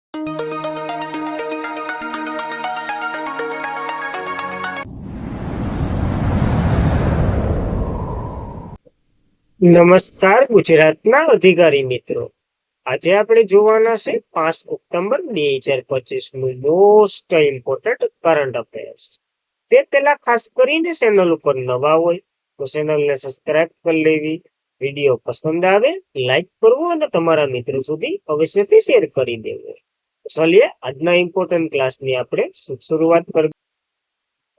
નમસ્કાર ગુજરાતના અધિકારી મિત્રો, આજે આપણે જોવાના છે 5 ઓક્ટોબર 2025 નું મોસ્ટ ઇમ્પોર્ટન્ટ કરંટ અફેર્સ. તે પહેલા ખાસ કરીને ચેનલ ઉપર નવા હોય તો ચેનલને સબસ્ક્રાઇબ કરી લેવી, વિડીયો પસંદ આવે લાઈક કરવું અને તમારા મિત્રો સુધી અવશ્યથી શેર કરી દેવું. ચલીએ આજના ઇમ્પોર્ટન્ટ ક્લાસની આપણે શરૂઆત કરીએ.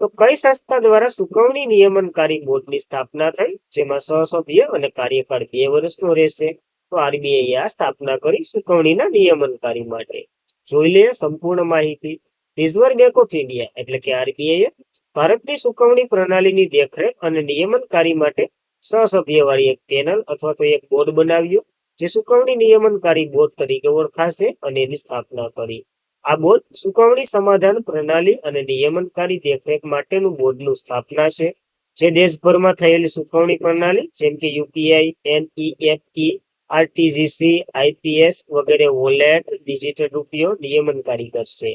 તો કઈ સંસ્થા દ્વારા ચુકવણી નિયમનકારી બોર્ડની સ્થાપના થઈ, જેમાં સહસભ્ય અને કાર્યકાળ 2 વર્ષનો રહેશે? તો આરબીઆઈ આ સ્થાપના કરી ચુકવણીના નિયમનકારી માટે. જોઈ લઈએ સંપૂર્ણ માહિતી. રિઝર્વ બેંક ઓફ ઇન્ડિયા એટલે કે આરબીઆઈ ભારતની ચુકવણી પ્રણાલીની દેખરેખ અને નિયમનકારી માટે સહસભ્યવાળી એક પેનલ અથવા તો એક બોર્ડ બનાવ્યું, જે ચુકવણી નિયમનકારી બોર્ડ તરીકે ઓળખાશે અને એની સ્થાપના કરી. આ બોર્ડ ચુકવણી સમાધાન પ્રણાલી અને નિયમનકારી દેખરેખ માટેનું બોર્ડનું સ્થાપના છે, જે દેશભરમાં થયેલી ચુકવણી પ્રણાલી જેમ કે યુપીઆઈ, એનઈએફટી, આરટીજીસી, આઈપીએસ વગેરે વોલેટ, ડિજિટલ રૂપિયો નિયમનકારી કરશે.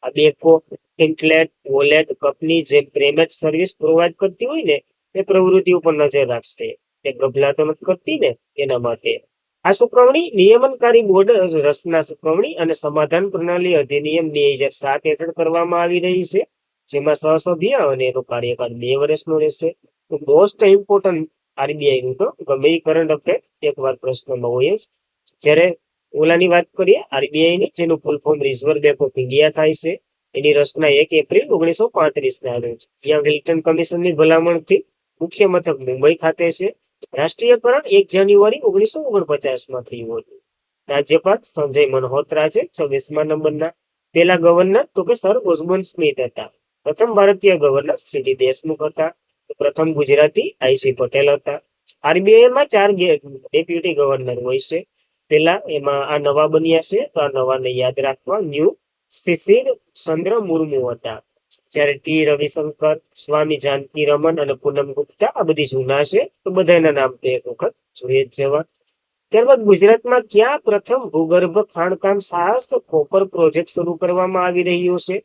આ બેંકો, ફિનટેક, વોલેટ કંપની જે પેમેન્ટ સર્વિસ પ્રોવાઈડ કરતી હોય ને તે પ્રવૃત્તિ ઉપર નજર રાખશે. તે ગભલા તો નથી કરતી ને, એના માટે આ ચુકવણી નિયમનકારી બોર્ડ રચના ચુકવણી અને સમાધાન પ્રણાલી અધિનિયમ 2007 હેઠળ કરવામાં આવી રહી છે, જેમાં સહસભ્ય અને એનો કાર્યકાળ 2 વર્ષનો રહેશે. તો મોસ્ટ ઇમ્પોર્ટન્ટ આરબીઆઈ નું તો ગમે કરંટ અફેર એકવાર પ્રશ્નમાં હોય જ. જ્યારે ઓલાની વાત કરીએ આરબીઆઈ ની, જેનું full form reserve bank of India થાય છે, એની રચના 1 એપ્રિલ 1935 ના રોજ યંગ હિલ્ટન કમિશનની ભલામણથી મુખ્ય મથક મુંબઈ ખાતે છે. રાષ્ટ્રીયકરણ 1 જાન્યુઆરી 1949 માં થયું હતું. રાજ્યપાલ સંજય મલ્હોત્રા છે 26મા નંબરના. પેલા ગવર્નર તો કે સર ઓસ્બોર્ન સ્મિથ હતા. પ્રથમ ભારતીય ગવર્નર સીડી દેશમુખ હતા. પ્રથમ ગુજરાતી આઈસી પટેલ હતા. આરબીઆઈ માં 4 ડેપ્યુટી ગવર્નર હોય છે. પેલા એમાં આ નવા બન્યા છે, તો આ નવાને યાદ રાખવા ન્યૂ શિશિર ચંદ્ર મુર્મુ હતા. જ્યારે ટી રવિશંકર, સ્વામી જાનકી રમન અને પૂનમ ગુપ્તા આ બધી જૂના છે, તો બધાના નામ તો એક વખત જોઈએ જ જવા. ત્યારબાદ ગુજરાતમાં ક્યાં પ્રથમ ભૂગર્ભ ખાણકામ સાહસ કોપર પ્રોજેક્ટ શરૂ કરવામાં આવી રહ્યો છે?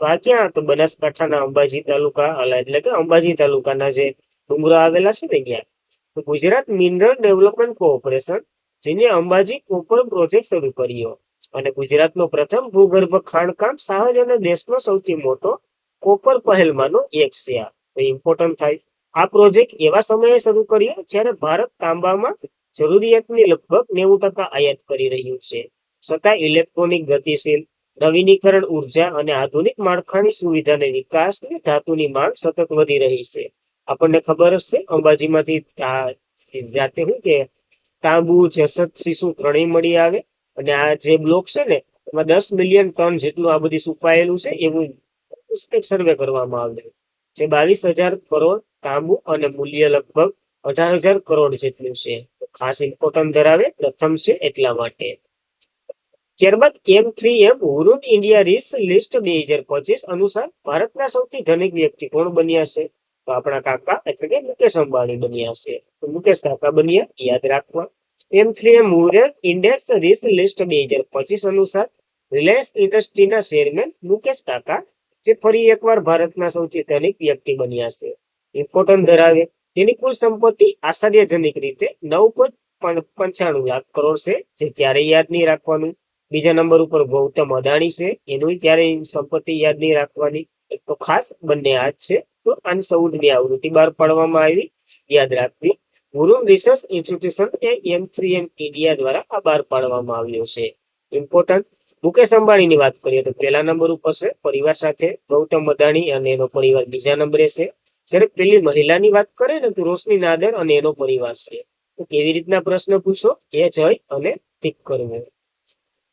તો આ ક્યાં? તો બનાસકાંઠાના અંબાજી તાલુકા એટલે કે અંબાજી તાલુકાના જે ડુંગરો આવેલા છે ને ત્યાં. તો ગુજરાત મિનરલ ડેવલપમેન્ટ કોર્પોરેશન, જેને અંબાજી કોપર પ્રોજેક્ટ શરૂ કર્યો, અને ગુજરાતનો પ્રથમ ભૂગર્ભ ખાણકામ સાહસ અને દેશનો સૌથી મોટો કોપર પહેલમાંનો એક છે. આ ઇમ્પોર્ટન્ટ થાય. આ પ્રોજેક્ટ એવા સમયે શરૂ કર્યો જ્યારે ભારત તાંબામાં જરૂરિયાતની લગભગ 90% આયાત કરી રહ્યું છે, છતાં ઇલેક્ટ્રોનિક ગતિશીલ નવીનીકરણ ઉર્જા અને આધુનિક માળખાની સુવિધાને વિકાસની ધાતુની માંગ સતત વધી રહી છે. આપણને ખબર જ છે અંબાજીમાંથી જાતે શું કે તાંબુ, જસત, શીશુ ત્રણેય મળી આવે, અને આ જે બ્લોક છે ને એમાં 10 મિલિયન ટન જેટલું આ બધી સુપાયેલું છે, એવું સર્વે કરવામાં આવ્યું, જે 22,000 કરોડ તાંબુ અને મૂલ્ય લગભગ 18,000 કરોડ જેટલું છે. ખાસ ઇમ્પોર્ટન્ટ ધરાવે, પ્રથમ છે એટલા માટે. ત્યારબાદ M3M હુરુન ઇન્ડિયા રીસ લિસ્ટ 2025 અનુસાર ભારતના સૌથી ધનિક વ્યક્તિ કોણ બન્યા છે? તો આપણા કાકા એટલે કે મુકેશ અંબાણી બન્યા છે. તો મુકેશ કાકા બન્યા, યાદ રાખવા. M3M હુરુન ઇન્ડેક્સ રીસ લિસ્ટ 2025 અનુસાર રિલાયન્સ ઇન્ડસ્ટ્રીના ચેરમેન મુકેશ કાકા, જે ફરી એકવાર ભારતના સૌથી ધનિક વ્યક્તિ બન્યા છે. ઇમ્પોર્ટન્ટ ધરાવે. તેની કુલ સંપત્તિ આશ્ચર્યજનક રીતે 9.95 લાખ કરોડ છે, જે ક્યારેય યાદ નહીં રાખવાનું. બીજા નંબર ઉપર ગૌતમ અદાણી છે, એનું ક્યારેય સંપત્તિ યાદ નહીં રાખવાની. તો ખાસ બંને આ જ છે. તો આની 14મી આવૃત્તિ બહાર પાડવામાં આવી, યાદ રાખવી. હુરુન રિસર્ચ ઇન્સ્ટિટ્યુશન એ M3M ઇન્ડિયા દ્વારા આ બહાર પાડવામાં આવ્યો છે. ઇમ્પોર્ટન્ટ. મુકેશ અંબાણીની વાત કરીએ તો પહેલા નંબર ઉપર છે પરિવાર સાથે, ગૌતમ અદાણી અને એનો પરિવાર બીજા નંબરે છે. જ્યારે પેલી મહિલાની વાત કરીએ ને તો રોશની નાદર અને એનો પરિવાર છે. તો કેવી રીતના પ્રશ્ન પૂછો એ જોઈ અને ટીક કરવું.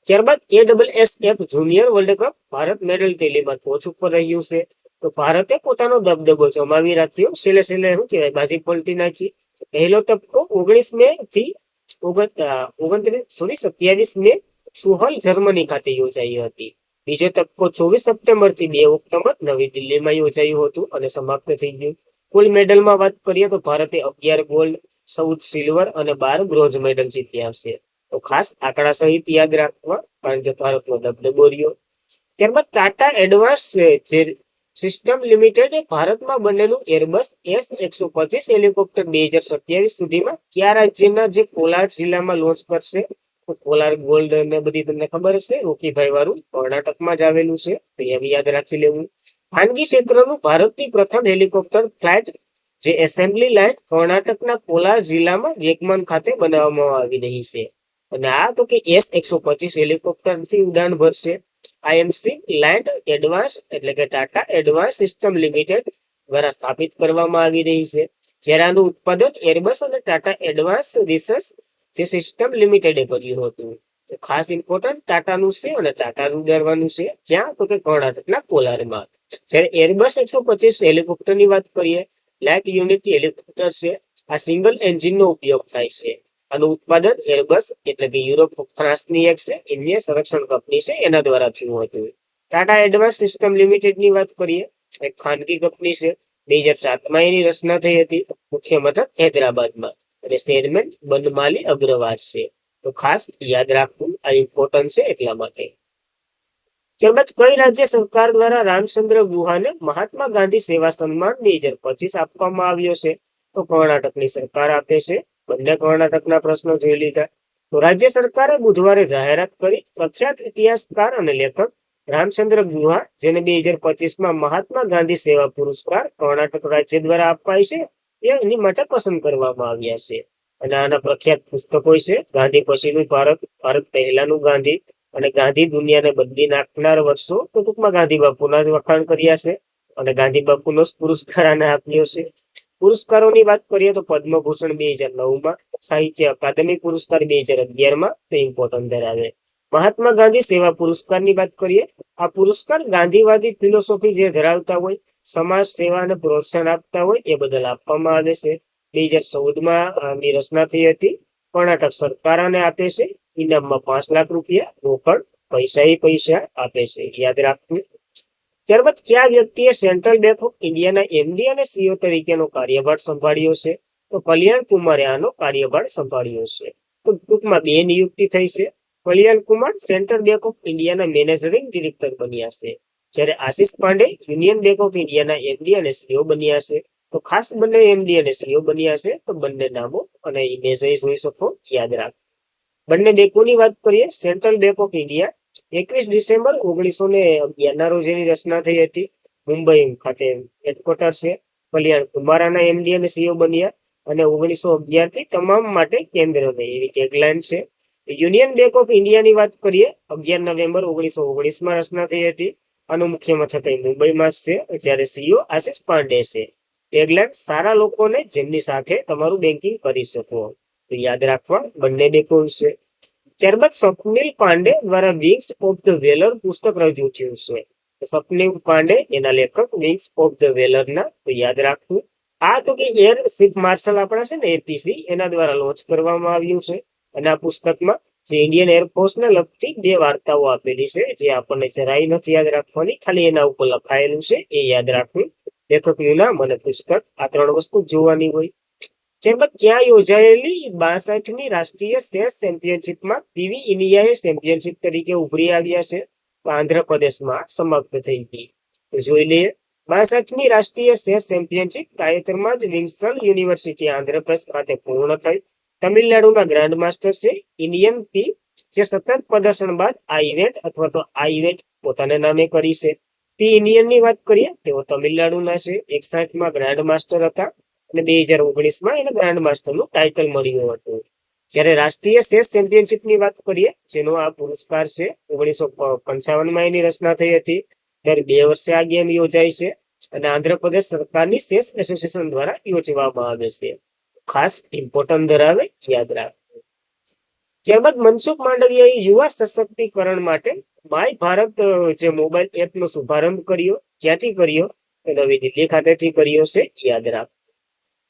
ત્યારબાદ ASSF junior world cup Bharat medal ટેલીમાં ટોચ ઉપર રહ્યું છે. તો ભારતે પોતાનો દબદબો જમાવી રાખ્યો. છેલ્લે શું કહેવાય, બાજી પલટી નાખી. પહેલો તબક્કો 19 મે થી 27 મે સુહલ જર્મની ખાતે યોજાઈ હતી. બીજો તબક્કો 24 સપ્ટેમ્બર થી 2 ઓક્ટોબર નવી દિલ્હીમાં યોજાયું હતું અને સમાપ્ત થઈ ગયું. કુલ મેડલમાં વાત કરીએ તો ભારતે 11 ગોલ્ડ, 14 સિલ્વર અને 12 બ્રોન્ઝ મેડલ જીત્યા છે. તો ખાસ આંકડા સહિત યાદ રાખવા, કારણ કે ભારતનો દબદબો રહ્યો. ત્યારબાદ ટાટા એડવાન્સ જે સિસ્ટમ લિમિટેડે ભારતમાં બનેલું એરબસ S-125 હેલિકોપ્ટર 2027 સુધીમાં કયા રાજ્યના જે કોલાર જિલ્લામાં લોન્ચ કરશે? તો કોલાર ગોલ્ડ ને બધી તમને ખબર હશે, રોકીભાઈ વાળું કર્ણાટકમાં જ આવેલું છે, તો એ યાદ રાખી લેવું. ખાનગી ક્ષેત્રનું ભારતની પ્રથમ હેલિકોપ્ટર ફ્લાઇટ જે એસેમ્બલી લાઇન કર્ણાટકના કોલાર જિલ્લામાં વેગમન ખાતે બનાવવામાં આવી રહી છે. અને આ તો કે S-125 હેલિકોપ્ટર થી ઉડાન ભરશે. IMC લેન્ડ એડવાન્સ એટલે કે ટાટા એડવાન્સ સિસ્ટમ લિમિટેડ દ્વારા સ્થાપિત કરવામાં આવી રહી છે. જ્યારે આનું ઉત્પાદન એરબસ અને ટાટા એડવાન્સ રિસર્ચ જે સિસ્ટમ લિમિટેડે કર્યું હતું. તો ખાસ ઇમ્પોર્ટન્ટ ટાટાનું છે અને ટાટા ઉડાડવાનું છે ક્યાં? તો કે કર્ણાટકના કોલારમાં. જ્યારે એરબસ 125 હેલિકોપ્ટરની વાત કરીએ, લાઇટ યુનિટ હેલિકોપ્ટર છે. આ સિંગલ એન્જિનનો ઉપયોગ થાય છે. આનું ઉત્પાદન એરબસ એટલે કે યુરોપ ફ્રાન્સની એક છે ઇન્ડિયન સંરક્ષણ કંપની છે એના દ્વારા થયું હતું. ટાટા એડવાન્સ સિસ્ટમ લિમિટેડની વાત કરીએ, એક ખાનગી કંપની છે. 2007માં એની રચના થઈ હતી. મુખ્ય મથક હૈદરાબાદમાં અને ચેરમેન બનમાલી અગ્રવાલ છે. તો ખાસ યાદ રાખવું, આ ઇમ્પોર્ટન્ટ છે એટલા માટે. ત્યારબાદ કઈ રાજ્ય સરકાર દ્વારા રામચંદ્ર ગુહાને મહાત્મા ગાંધી સેવા સન્માન 2025 આપવામાં આવ્યો છે? તો કર્ણાટકની સરકાર આપે છે. બંને કર્ણાટકના પ્રશ્નો જોઈ લીધા. તો રાજ્ય સરકારે બુધવારે જાહેરાત કરી પ્રખ્યાત ઇતિહાસકાર અને લેખક રામચંદ્ર ગુહા, જેને 2025માં મહાત્મા ગાંધી સેવા પુરસ્કાર કર્ણાટક રાજ્ય દ્વારા અપાય છે, એની માટે પસંદ કરવામાં આવ્યા છે. અને આના પ્રખ્યાત પુસ્તકો છે ગાંધી પછીનું ભારત, ભારત પહેલાનું ગાંધી અને ગાંધી દુનિયાને બદલી નાખનાર વર્ષો. તો ટૂંકમાં ગાંધી બાપુના જ વખાણ કર્યા છે અને ગાંધી બાપુનો જ પુરસ્કાર આને આપ્યો છે. પુરસ્કારોની વાત કરીએ તો પદ્મભૂષણ 2009માં, સાહિત્ય અકાદમી પુરસ્કાર 2011માં તો ઇમ્પોર્ટન્ટ ધરાવે. મહાત્મા ગાંધી સેવા પુરસ્કારની વાત કરીએ, આ પુરસ્કાર ગાંધીવાદી ફિલોસોફી જે ધરાવતા હોય, સમાજ સેવાને પ્રોત્સાહન આપતા હોય એ બદલ આપવામાં આવે છે. 2014માં આની રચના થઈ હતી. કર્ણાટક સરકાર આને આપે છે. ઇનામમાં 5 લાખ રૂપિયા રોકડ પૈસા આપે છે, યાદ રાખવું. ત્યારબાદ કયા વ્યક્તિએ સેન્ટ્રલ બેંક ઓફ ઇન્ડિયાના MD અને CEO તરીકેનો કાર્યભાર સંભાળ્યો છે? તો કલ્યાણ કુમારે આનો કાર્યભાર સંભાળ્યો છે. તો ટૂંકમાં 2 નિયુક્તિ થઈ છે. કલ્યાણ કુમાર સેન્ટ્રલ બેંક ઓફ ઇન્ડિયાના મેનેજિંગ ડિરેક્ટર બન્યા છે, જ્યારે Ashish Pandey union bank of ઇન્ડિયાના MD અને CEO બન્યા છે. તો ખાસ બંને MD અને CEO બન્યા છે, તો બંને નામો અને ઇમેજ જોઈ શકો, યાદ રાખ. બંને બેંકોની વાત કરીએ, central bank of India 21 December 1911ના રોજ એની રચના થઈ હતી. મુંબઈ ખાતે હેડક્વાર્ટર છે. કલ્યાણ કુમારાના MD અને CEO બન્યા અને 1911 થી તમામ માટે કેન્દ્ર એવી ટેગલાઇન છે. યુનિયન બેંક ઓફ ઇન્ડિયાની વાત કરીએ, 11 નવેમ્બર 1919માં રચના થઈ હતી. આનું મુખ્ય મથક મુંબઈમાં જ છે, જ્યારે CEO આશિષ પાંડે છે. ટેગલાઇન સારા લોકોને જેમની સાથે તમારું બેન્કિંગ કરી શકો. તો યાદ રાખવા, બંને બેંકો છે. ત્યારબાદ સ્વપ્નિલ પાંડે દ્વારા વિંગ્સ ઓફ ધ વેલર પુસ્તક રજૂ થયું છે. સ્વપ્નિલ પાંડે એના લેખક વિંગ્સ ઓફ ધ વેલર ના, તો યાદ રાખવું. આ તો કે એર ચીફ માર્શલ આપણા છે ને APC, એના દ્વારા લોન્ચ કરવામાં આવ્યું છે. અને આ પુસ્તકમાં જે ઇન્ડિયન એરફોર્સને લગતી 2 વાર્તાઓ આપેલી છે, જે આપણને જરાય નથી યાદ રાખવાની, ખાલી એના ઉપર લખાયેલું છે એ યાદ રાખવું. લેખકનું નામ અને પુસ્તક, આ 3 વસ્તુ જોવાની હોય. ત્યારબાદ ક્યાં યોજાયેલી 62મી રાષ્ટ્રીય ચેસ ચેમ્પિયનશિપમાં PV ઇન્ડિયાએ ચેમ્પિયનશિપ તરીકે ઉભરી આવ્યા છે? તો આંધ્રપ્રદેશમાં સમાપ્ત થઈ ગઈ. તો જોઈ લઈએ. 62મી રાષ્ટ્રીય ચેસ ચેમ્પિયનશિપ તાજેતરમાં જ વિન્સન યુનિવર્સિટી આંધ્રપ્રદેશ ખાતે પૂર્ણ થઈ. તમિલનાડુના ગ્રાન્ડ માસ્ટર છે ઇન્ડિયન પી, જે સતત પ્રદર્શન બાદ આ ઇવેન્ટ અથવા તો આ ઇવેન્ટ પોતાના નામે કરી છે. પી ઇન્ડિયનની વાત કરીએ, તેઓ તમિલનાડુના છે. 61માં ગ્રાન્ડ માસ્ટર હતા અને 2019માં એને ગ્રાન્ડ માસ્ટરનું ટાઇટલ મળ્યું હતું. જ્યારે રાષ્ટ્રીય ચેસ ચેમ્પિયનશિપની વાત કરીએ, જેનો આ પુરસ્કાર છે, 1955માં એની રચના થઈ હતી. દર 2 વર્ષે આ ગેમ યોજાય છે અને આંધ્રપ્રદેશ સરકારની ચેસ એસોસિએશન દ્વારા યોજવામાં આવે છે. ખાસ ઇમ્પોર્ટન્ટ ધરાવે, યાદ રાખવું. ત્યારબાદ મનસુખ માંડવિયાએ યુવા સશક્તિકરણ માટે માય ભારત જે મોબાઈલ એપનો શુભારંભ કર્યો, ક્યાંથી કર્યો? તો નવી દિલ્હી ખાતેથી કર્યો છે, યાદ રાખ.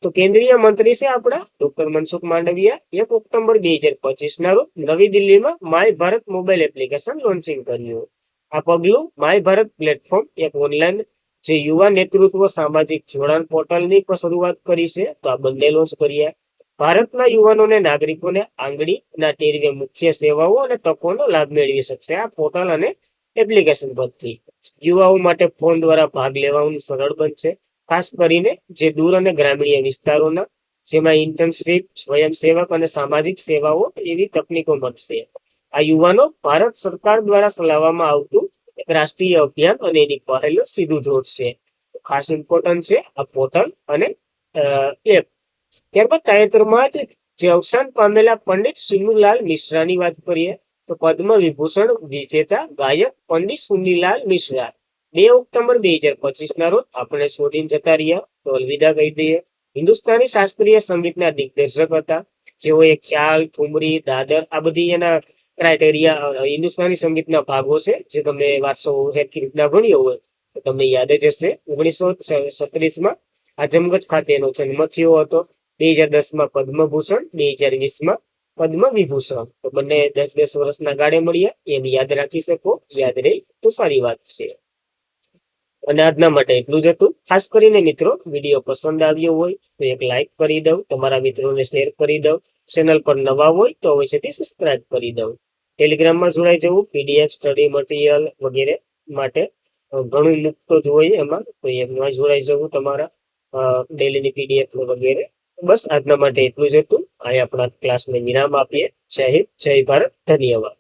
તો કેન્દ્રીય મંત્રી છે આપણા ડોક્ટર મનસુખ માંડવિયા 1 ઓક્ટોબર 2025ના રોજ નવી દિલ્હીમાં my Bharat mobile application launching કર્યું. આ પગલું માય ભારત પ્લેટફોર્મ, એક ઓનલાઈન જે યુવા નેતૃત્વ સામાજિક જોડાણ પોર્ટલની પણ શરૂઆત કરી છે. તો આ બંને લોન્ચ કર્યા. ભારતના યુવાનોને નાગરિકોને આંગળીના ટેરવે મુખ્ય સેવાઓ અને તકોનો લાભ મેળવી શકશે આ પોર્ટલ અને એપ્લિકેશન પરથી. યુવાઓ માટે ફોન દ્વારા ભાગ લેવાનું સરળ બનશે, ખાસ કરીને જે દૂર અને ગ્રામીણ વિસ્તારોના, જેમાં ઇન્ટર્નશીપ, સ્વયંસેવક અને સામાજિક સેવાઓ એવી તકનીકો મળશે. આ યુવાનો ભારત સરકાર દ્વારા ચલાવવામાં આવતું એક રાષ્ટ્રીય અભિયાન અને એની પહેલો સીધું જોડશે. ખાસ ઇમ્પોર્ટન્ટ છે આ પોર્ટલ અને એપ. ત્યારબાદ તાજેતરમાં જ જે અવસાન પામેલા પંડિત સુનીલાલ મિશ્રાની વાત કરીએ તો પદ્મ વિભૂષણ વિજેતા ગાયક પંડિત સુનીલાલ મિશ્રા 2 ઓક્ટોબર 2025 ના રોજ આપણે છોડીને જતા રહ્યા, તો અલવિદા કહી દઈએ. હિન્દુસ્તાની શાસ્ત્રીય સંગીતના દિગ્દર્શક હતા, જેઓએ ખ્યાલ, ઠુમરી, દાદર આ બધી એના ક્રાઇટેરિયા હિન્દુસ્તાની સંગીતના ભાગો છે જે તમને વારસો હેરકી રીતના ભણ્યો હોય તો તમને યાદ જ હશે. 1936માં આઝમગઢ ખાતે એનો જન્મ થયો હતો. 2010માં પદ્મભૂષણ, 2020માં પદ્મ વિભૂષણ. તો બંને 10-10 વર્ષના ગાળે મળ્યા, એમ યાદ રાખી શકો. યાદ રહી તો સારી વાત છે. અને આજના માટે એટલું જ હતું. ખાસ કરીને મિત્રો વિડીયો પસંદ આવ્યો હોય તો એક લાઈક કરી દઉં, તમારા મિત્રોને શેર કરી દઉં. ચેનલ પર નવા હોય તો અવશ્યથી સબસ્ક્રાઇબ કરી દઉં. ટેલિગ્રામમાં જોડાઈ જવું, પીડીએફ, સ્ટડી મટીરિયલ વગેરે માટે ઘણું મુક્તો જ હોય એમાં, તો એમાં જોડાઈ જવું તમારા ડેલીની પીડીએફ વગેરે. બસ આજના માટે એટલું જ હતું. અહીં આપણા ક્લાસને વિરામ આપીએ. જય હિન્દ, જય ભારત, ધન્યવાદ.